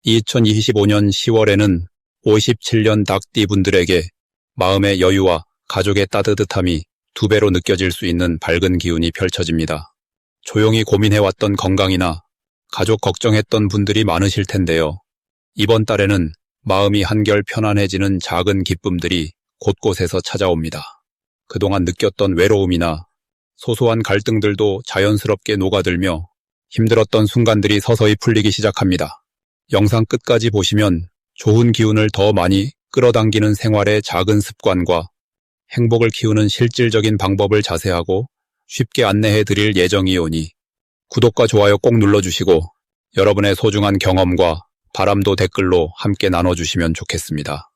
2025년 10월에는 57년 닭띠 분들에게 마음의 여유와 가족의 따뜻함이 2배로 느껴질 수 있는 밝은 기운이 펼쳐집니다. 조용히 고민해왔던 건강이나 가족 걱정했던 분들이 많으실 텐데요. 이번 달에는 마음이 한결 편안해지는 작은 기쁨들이 곳곳에서 찾아옵니다. 그동안 느꼈던 외로움이나 소소한 갈등들도 자연스럽게 녹아들며 힘들었던 순간들이 서서히 풀리기 시작합니다. 영상 끝까지 보시면 좋은 기운을 더 많이 끌어당기는 생활의 작은 습관과 행복을 키우는 실질적인 방법을 자세하고 쉽게 안내해 드릴 예정이오니 구독과 좋아요 꼭 눌러주시고 여러분의 소중한 경험과 바람도 댓글로 함께 나눠주시면 좋겠습니다.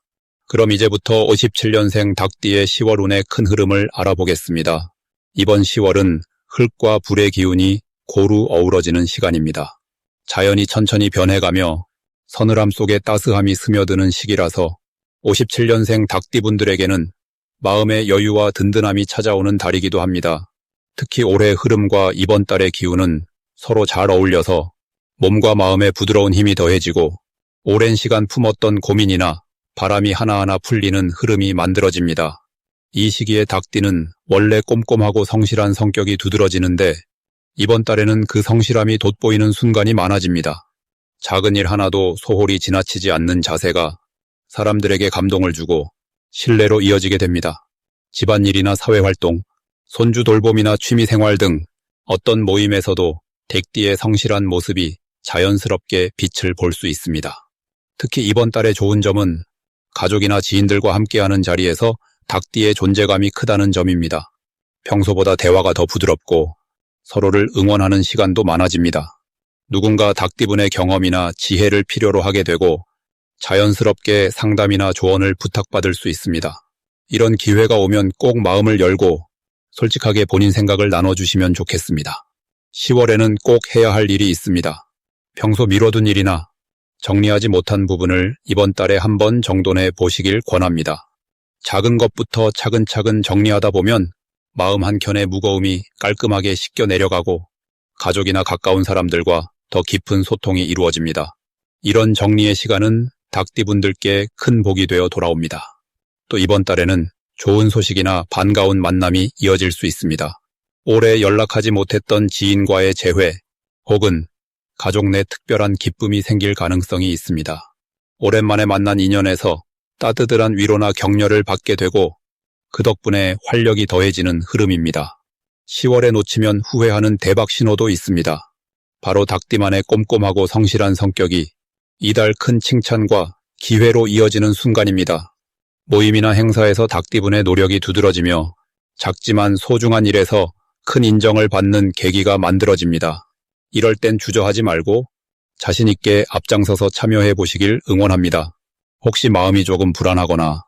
그럼 이제부터 57년생 닭띠의 10월 운의 큰 흐름을 알아보겠습니다. 이번 10월은 흙과 불의 기운이 고루 어우러지는 시간입니다. 자연이 천천히 변해가며 서늘함 속에 따스함이 스며드는 시기라서 57년생 닭띠분들에게는 마음의 여유와 든든함이 찾아오는 달이기도 합니다. 특히 올해 흐름과 이번 달의 기운은 서로 잘 어울려서 몸과 마음에 부드러운 힘이 더해지고 오랜 시간 품었던 고민이나 바람이 하나하나 풀리는 흐름이 만들어집니다. 이 시기에 닭띠는 원래 꼼꼼하고 성실한 성격이 두드러지는데 이번 달에는 그 성실함이 돋보이는 순간이 많아집니다. 작은 일 하나도 소홀히 지나치지 않는 자세가 사람들에게 감동을 주고 신뢰로 이어지게 됩니다. 집안일이나 사회활동, 손주 돌봄이나 취미생활 등 어떤 모임에서도 닭띠의 성실한 모습이 자연스럽게 빛을 볼 수 있습니다. 특히 이번 달의 좋은 점은 가족이나 지인들과 함께하는 자리에서 닭띠의 존재감이 크다는 점입니다. 평소보다 대화가 더 부드럽고 서로를 응원하는 시간도 많아집니다. 누군가 닭띠분의 경험이나 지혜를 필요로 하게 되고 자연스럽게 상담이나 조언을 부탁받을 수 있습니다. 이런 기회가 오면 꼭 마음을 열고 솔직하게 본인 생각을 나눠주시면 좋겠습니다. 10월에는 꼭 해야 할 일이 있습니다. 평소 미뤄둔 일이나 정리하지 못한 부분을 이번 달에 한 번 정돈해 보시길 권합니다. 작은 것부터 차근차근 정리하다 보면 마음 한켠의 무거움이 깔끔하게 씻겨 내려가고 가족이나 가까운 사람들과 더 깊은 소통이 이루어집니다. 이런 정리의 시간은 닭띠분들께 큰 복이 되어 돌아옵니다. 또 이번 달에는 좋은 소식이나 반가운 만남이 이어질 수 있습니다. 오래 연락하지 못했던 지인과의 재회 혹은 가족 내 특별한 기쁨이 생길 가능성이 있습니다. 오랜만에 만난 인연에서 따뜻한 위로나 격려를 받게 되고 그 덕분에 활력이 더해지는 흐름입니다. 10월에 놓치면 후회하는 대박 신호도 있습니다. 바로 닭띠만의 꼼꼼하고 성실한 성격이 이달 큰 칭찬과 기회로 이어지는 순간입니다. 모임이나 행사에서 닭띠분의 노력이 두드러지며 작지만 소중한 일에서 큰 인정을 받는 계기가 만들어집니다. 이럴 땐 주저하지 말고 자신 있게 앞장서서 참여해 보시길 응원합니다. 혹시 마음이 조금 불안하거나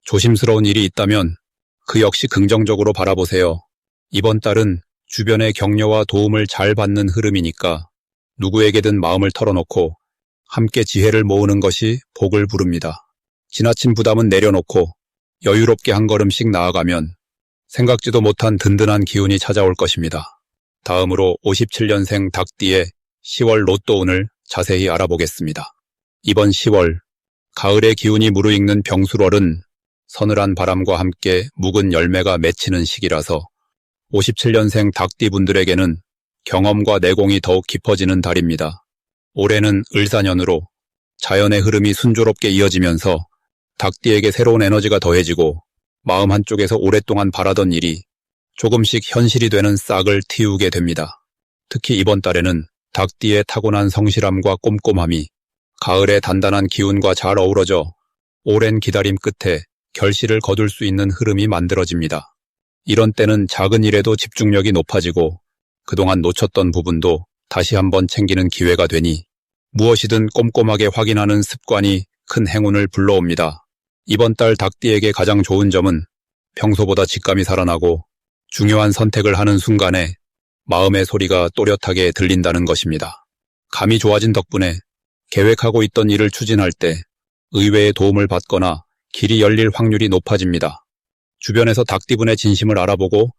조심스러운 일이 있다면 그 역시 긍정적으로 바라보세요. 이번 달은 주변의 격려와 도움을 잘 받는 흐름이니까 누구에게든 마음을 털어놓고 함께 지혜를 모으는 것이 복을 부릅니다. 지나친 부담은 내려놓고 여유롭게 한 걸음씩 나아가면 생각지도 못한 든든한 기운이 찾아올 것입니다. 다음으로 57년생 닭띠의 10월 로또 운을 자세히 알아보겠습니다. 이번 10월, 가을의 기운이 무르익는 병술월은 서늘한 바람과 함께 묵은 열매가 맺히는 시기라서 57년생 닭띠분들에게는 경험과 내공이 더욱 깊어지는 달입니다. 올해는 을사년으로 자연의 흐름이 순조롭게 이어지면서 닭띠에게 새로운 에너지가 더해지고 마음 한쪽에서 오랫동안 바라던 일이 조금씩 현실이 되는 싹을 틔우게 됩니다. 특히 이번 달에는 닭띠의 타고난 성실함과 꼼꼼함이 가을의 단단한 기운과 잘 어우러져 오랜 기다림 끝에 결실을 거둘 수 있는 흐름이 만들어집니다. 이런 때는 작은 일에도 집중력이 높아지고 그동안 놓쳤던 부분도 다시 한번 챙기는 기회가 되니 무엇이든 꼼꼼하게 확인하는 습관이 큰 행운을 불러옵니다. 이번 달 닭띠에게 가장 좋은 점은 평소보다 직감이 살아나고 중요한 선택을 하는 순간에 마음의 소리가 또렷하게 들린다는 것입니다. 감이 좋아진 덕분에 계획하고 있던 일을 추진할 때 의외의 도움을 받거나 길이 열릴 확률이 높아집니다. 주변에서 닭띠분의 진심을 알아보고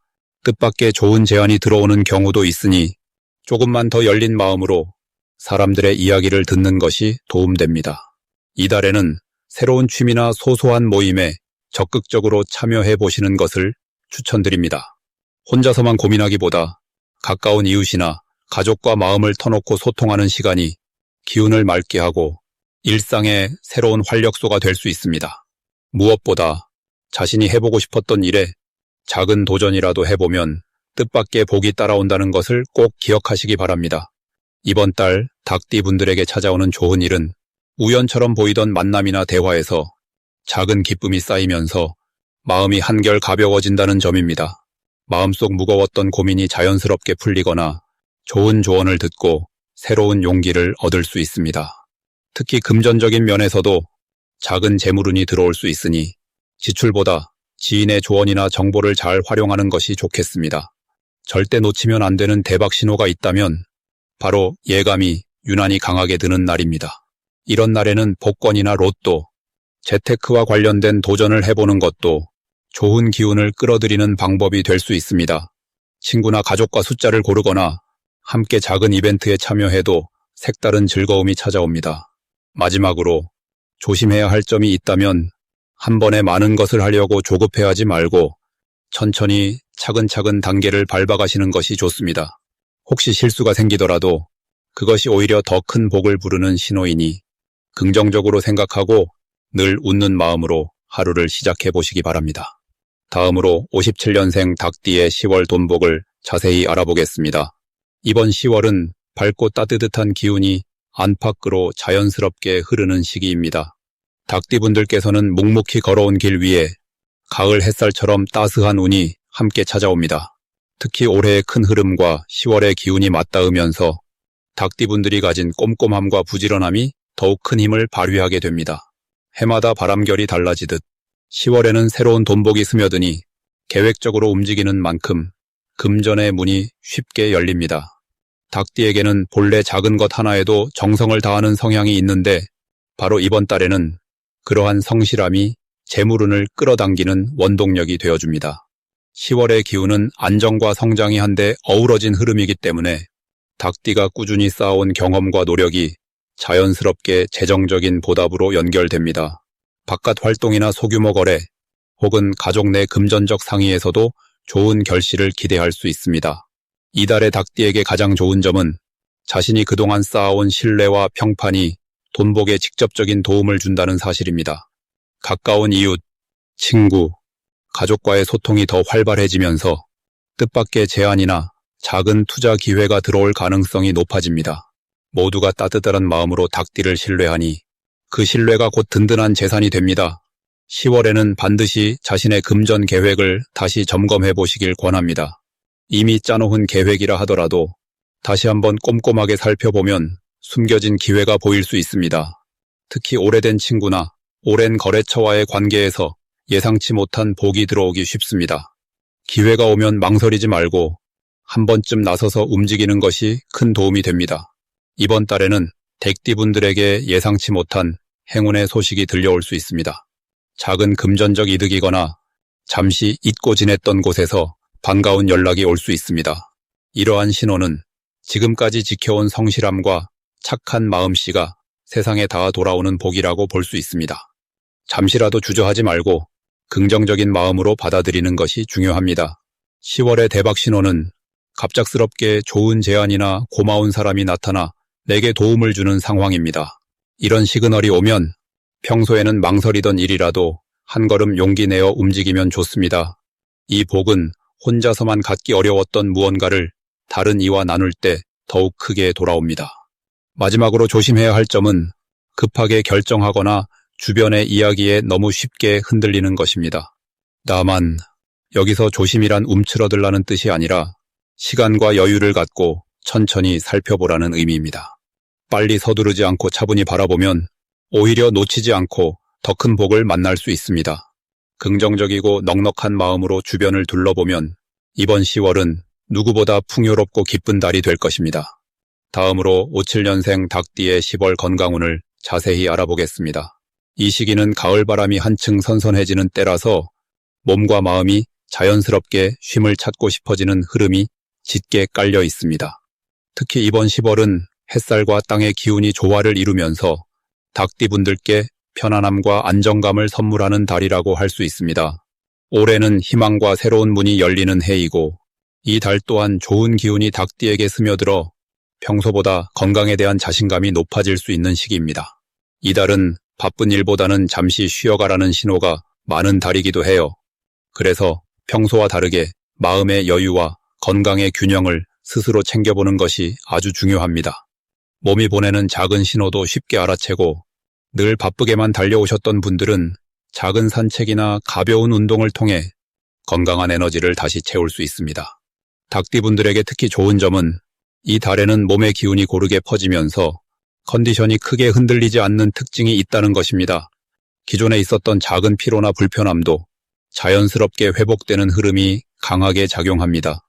뜻밖의 좋은 제안이 들어오는 경우도 있으니 조금만 더 열린 마음으로 사람들의 이야기를 듣는 것이 도움됩니다. 이달에는 새로운 취미나 소소한 모임에 적극적으로 참여해 보시는 것을 추천드립니다. 혼자서만 고민하기보다 가까운 이웃이나 가족과 마음을 터놓고 소통하는 시간이 기운을 맑게 하고 일상의 새로운 활력소가 될 수 있습니다. 무엇보다 자신이 해보고 싶었던 일에 작은 도전이라도 해보면 뜻밖의 복이 따라온다는 것을 꼭 기억하시기 바랍니다. 이번 달 닭띠 분들에게 찾아오는 좋은 일은 우연처럼 보이던 만남이나 대화에서 작은 기쁨이 쌓이면서 마음이 한결 가벼워진다는 점입니다. 마음속 무거웠던 고민이 자연스럽게 풀리거나 좋은 조언을 듣고 새로운 용기를 얻을 수 있습니다. 특히 금전적인 면에서도 작은 재물운이 들어올 수 있으니 지출보다 지인의 조언이나 정보를 잘 활용하는 것이 좋겠습니다. 절대 놓치면 안 되는 대박 신호가 있다면 바로 예감이 유난히 강하게 드는 날입니다. 이런 날에는 복권이나 로또, 재테크와 관련된 도전을 해보는 것도 좋은 기운을 끌어들이는 방법이 될 수 있습니다. 친구나 가족과 숫자를 고르거나 함께 작은 이벤트에 참여해도 색다른 즐거움이 찾아옵니다. 마지막으로 조심해야 할 점이 있다면 한 번에 많은 것을 하려고 조급해하지 말고 천천히 차근차근 단계를 밟아가시는 것이 좋습니다. 혹시 실수가 생기더라도 그것이 오히려 더 큰 복을 부르는 신호이니 긍정적으로 생각하고 늘 웃는 마음으로 하루를 시작해 보시기 바랍니다. 다음으로 57년생 닭띠의 10월 돈복을 자세히 알아보겠습니다. 이번 10월은 밝고 따뜻한 기운이 안팎으로 자연스럽게 흐르는 시기입니다. 닭띠분들께서는 묵묵히 걸어온 길 위에 가을 햇살처럼 따스한 운이 함께 찾아옵니다. 특히 올해의 큰 흐름과 10월의 기운이 맞닿으면서 닭띠분들이 가진 꼼꼼함과 부지런함이 더욱 큰 힘을 발휘하게 됩니다. 해마다 바람결이 달라지듯 10월에는 새로운 돈복이 스며드니 계획적으로 움직이는 만큼 금전의 문이 쉽게 열립니다. 닭띠에게는 본래 작은 것 하나에도 정성을 다하는 성향이 있는데 바로 이번 달에는 그러한 성실함이 재물운을 끌어당기는 원동력이 되어줍니다. 10월의 기운은 안정과 성장이 한데 어우러진 흐름이기 때문에 닭띠가 꾸준히 쌓아온 경험과 노력이 자연스럽게 재정적인 보답으로 연결됩니다. 바깥 활동이나 소규모 거래 혹은 가족 내 금전적 상의에서도 좋은 결실을 기대할 수 있습니다. 이달의 닭띠에게 가장 좋은 점은 자신이 그동안 쌓아온 신뢰와 평판이 돈복에 직접적인 도움을 준다는 사실입니다. 가까운 이웃, 친구, 가족과의 소통이 더 활발해지면서 뜻밖의 제안이나 작은 투자 기회가 들어올 가능성이 높아집니다. 모두가 따뜻한 마음으로 닭띠를 신뢰하니 그 신뢰가 곧 든든한 재산이 됩니다. 10월에는 반드시 자신의 금전 계획을 다시 점검해 보시길 권합니다. 이미 짜놓은 계획이라 하더라도 다시 한번 꼼꼼하게 살펴보면 숨겨진 기회가 보일 수 있습니다. 특히 오래된 친구나 오랜 거래처와의 관계에서 예상치 못한 복이 들어오기 쉽습니다. 기회가 오면 망설이지 말고 한 번쯤 나서서 움직이는 것이 큰 도움이 됩니다. 이번 달에는 닭띠분들에게 예상치 못한 행운의 소식이 들려올 수 있습니다. 작은 금전적 이득이거나 잠시 잊고 지냈던 곳에서 반가운 연락이 올 수 있습니다. 이러한 신호는 지금까지 지켜온 성실함과 착한 마음씨가 세상에 닿아 돌아오는 복이라고 볼 수 있습니다. 잠시라도 주저하지 말고 긍정적인 마음으로 받아들이는 것이 중요합니다. 10월의 대박 신호는 갑작스럽게 좋은 제안이나 고마운 사람이 나타나 내게 도움을 주는 상황입니다. 이런 시그널이 오면 평소에는 망설이던 일이라도 한 걸음 용기 내어 움직이면 좋습니다. 이 복은 혼자서만 갖기 어려웠던 무언가를 다른 이와 나눌 때 더욱 크게 돌아옵니다. 마지막으로 조심해야 할 점은 급하게 결정하거나 주변의 이야기에 너무 쉽게 흔들리는 것입니다. 다만 여기서 조심이란 움츠러들라는 뜻이 아니라 시간과 여유를 갖고 천천히 살펴보라는 의미입니다. 빨리 서두르지 않고 차분히 바라보면 오히려 놓치지 않고 더 큰 복을 만날 수 있습니다. 긍정적이고 넉넉한 마음으로 주변을 둘러보면 이번 10월은 누구보다 풍요롭고 기쁜 달이 될 것입니다. 다음으로 57년생 닭띠의 10월 건강운을 자세히 알아보겠습니다. 이 시기는 가을바람이 한층 선선해지는 때라서 몸과 마음이 자연스럽게 쉼을 찾고 싶어지는 흐름이 짙게 깔려 있습니다. 특히 이번 10월은 햇살과 땅의 기운이 조화를 이루면서 닭띠분들께 편안함과 안정감을 선물하는 달이라고 할 수 있습니다. 올해는 희망과 새로운 문이 열리는 해이고 이 달 또한 좋은 기운이 닭띠에게 스며들어 평소보다 건강에 대한 자신감이 높아질 수 있는 시기입니다. 이 달은 바쁜 일보다는 잠시 쉬어가라는 신호가 많은 달이기도 해요. 그래서 평소와 다르게 마음의 여유와 건강의 균형을 스스로 챙겨보는 것이 아주 중요합니다. 몸이 보내는 작은 신호도 쉽게 알아채고 늘 바쁘게만 달려오셨던 분들은 작은 산책이나 가벼운 운동을 통해 건강한 에너지를 다시 채울 수 있습니다. 닭띠분들에게 특히 좋은 점은 이 달에는 몸의 기운이 고르게 퍼지면서 컨디션이 크게 흔들리지 않는 특징이 있다는 것입니다. 기존에 있었던 작은 피로나 불편함도 자연스럽게 회복되는 흐름이 강하게 작용합니다.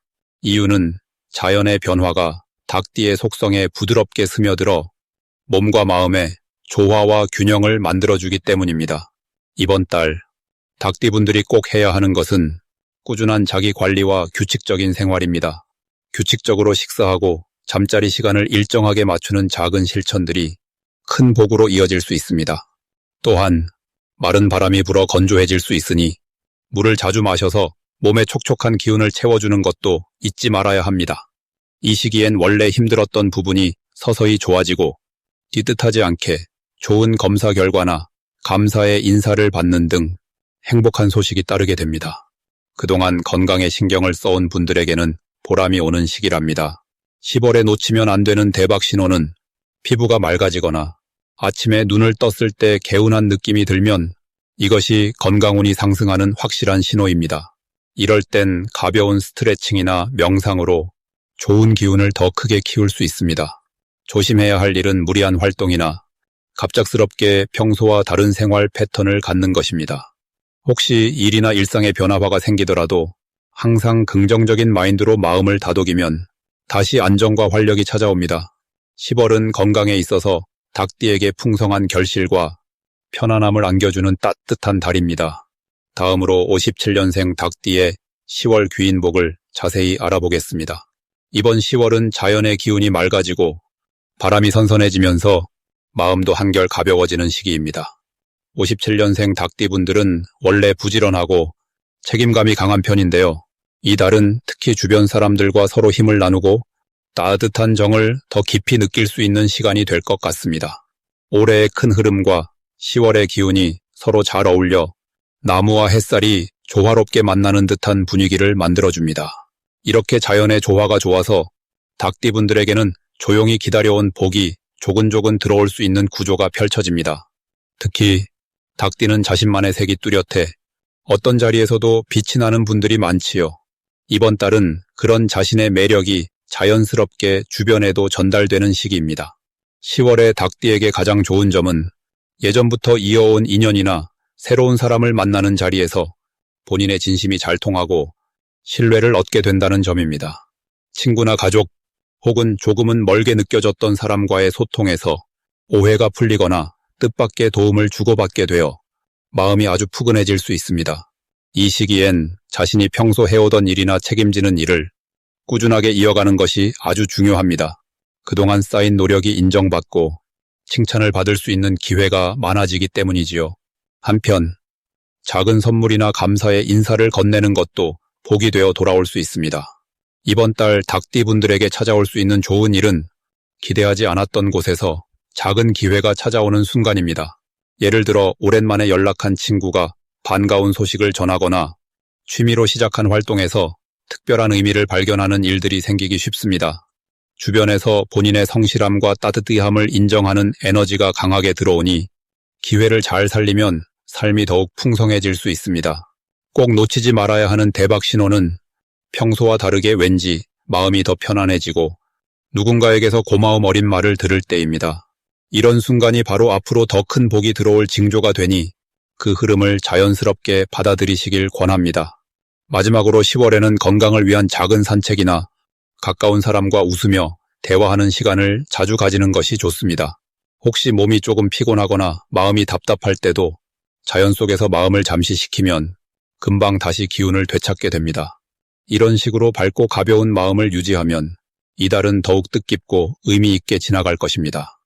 이유는 자연의 변화가 닭띠의 속성에 부드럽게 스며들어 몸과 마음의 조화와 균형을 만들어주기 때문입니다. 이번 달 닭띠분들이 꼭 해야 하는 것은 꾸준한 자기 관리와 규칙적인 생활입니다. 규칙적으로 식사하고 잠자리 시간을 일정하게 맞추는 작은 실천들이 큰 복으로 이어질 수 있습니다. 또한 마른 바람이 불어 건조해질 수 있으니 물을 자주 마셔서 몸에 촉촉한 기운을 채워주는 것도 잊지 말아야 합니다. 이 시기엔 원래 힘들었던 부분이 서서히 좋아지고 뒤뜻하지 않게 좋은 검사 결과나 감사의 인사를 받는 등 행복한 소식이 따르게 됩니다. 그동안 건강에 신경을 써온 분들에게는 보람이 오는 시기랍니다. 10월에 놓치면 안 되는 대박 신호는 피부가 맑아지거나 아침에 눈을 떴을 때 개운한 느낌이 들면 이것이 건강운이 상승하는 확실한 신호입니다. 이럴 땐 가벼운 스트레칭이나 명상으로 좋은 기운을 더 크게 키울 수 있습니다. 조심해야 할 일은 무리한 활동이나 갑작스럽게 평소와 다른 생활 패턴을 갖는 것입니다. 혹시 일이나 일상의 변화가 생기더라도 항상 긍정적인 마인드로 마음을 다독이면 다시 안정과 활력이 찾아옵니다. 10월은 건강에 있어서 닭띠에게 풍성한 결실과 편안함을 안겨주는 따뜻한 달입니다. 다음으로 57년생 닭띠의 10월 귀인복을 자세히 알아보겠습니다. 이번 10월은 자연의 기운이 맑아지고 바람이 선선해지면서 마음도 한결 가벼워지는 시기입니다. 57년생 닭띠분들은 원래 부지런하고 책임감이 강한 편인데요. 이 달은 특히 주변 사람들과 서로 힘을 나누고 따뜻한 정을 더 깊이 느낄 수 있는 시간이 될 것 같습니다. 올해의 큰 흐름과 10월의 기운이 서로 잘 어울려 나무와 햇살이 조화롭게 만나는 듯한 분위기를 만들어줍니다. 이렇게 자연의 조화가 좋아서 닭띠분들에게는 조용히 기다려온 복이 조근조근 들어올 수 있는 구조가 펼쳐집니다. 특히 닭띠는 자신만의 색이 뚜렷해 어떤 자리에서도 빛이 나는 분들이 많지요. 이번 달은 그런 자신의 매력이 자연스럽게 주변에도 전달되는 시기입니다. 10월에 닭띠에게 가장 좋은 점은 예전부터 이어온 인연이나 새로운 사람을 만나는 자리에서 본인의 진심이 잘 통하고 신뢰를 얻게 된다는 점입니다. 친구나 가족 혹은 조금은 멀게 느껴졌던 사람과의 소통에서 오해가 풀리거나 뜻밖의 도움을 주고받게 되어 마음이 아주 푸근해질 수 있습니다. 이 시기엔 자신이 평소 해오던 일이나 책임지는 일을 꾸준하게 이어가는 것이 아주 중요합니다. 그동안 쌓인 노력이 인정받고 칭찬을 받을 수 있는 기회가 많아지기 때문이지요. 한편 작은 선물이나 감사의 인사를 건네는 것도 복이 되어 돌아올 수 있습니다. 이번 달 닭띠분들에게 찾아올 수 있는 좋은 일은 기대하지 않았던 곳에서 작은 기회가 찾아오는 순간입니다. 예를 들어 오랜만에 연락한 친구가 반가운 소식을 전하거나 취미로 시작한 활동에서 특별한 의미를 발견하는 일들이 생기기 쉽습니다. 주변에서 본인의 성실함과 따뜻함을 인정하는 에너지가 강하게 들어오니 기회를 잘 살리면 삶이 더욱 풍성해질 수 있습니다. 꼭 놓치지 말아야 하는 대박 신호는 평소와 다르게 왠지 마음이 더 편안해지고 누군가에게서 고마움 어린 말을 들을 때입니다. 이런 순간이 바로 앞으로 더 큰 복이 들어올 징조가 되니 그 흐름을 자연스럽게 받아들이시길 권합니다. 마지막으로 10월에는 건강을 위한 작은 산책이나 가까운 사람과 웃으며 대화하는 시간을 자주 가지는 것이 좋습니다. 혹시 몸이 조금 피곤하거나 마음이 답답할 때도 자연 속에서 마음을 잠시 식히면 금방 다시 기운을 되찾게 됩니다. 이런 식으로 밝고 가벼운 마음을 유지하면 이달은 더욱 뜻깊고 의미 있게 지나갈 것입니다.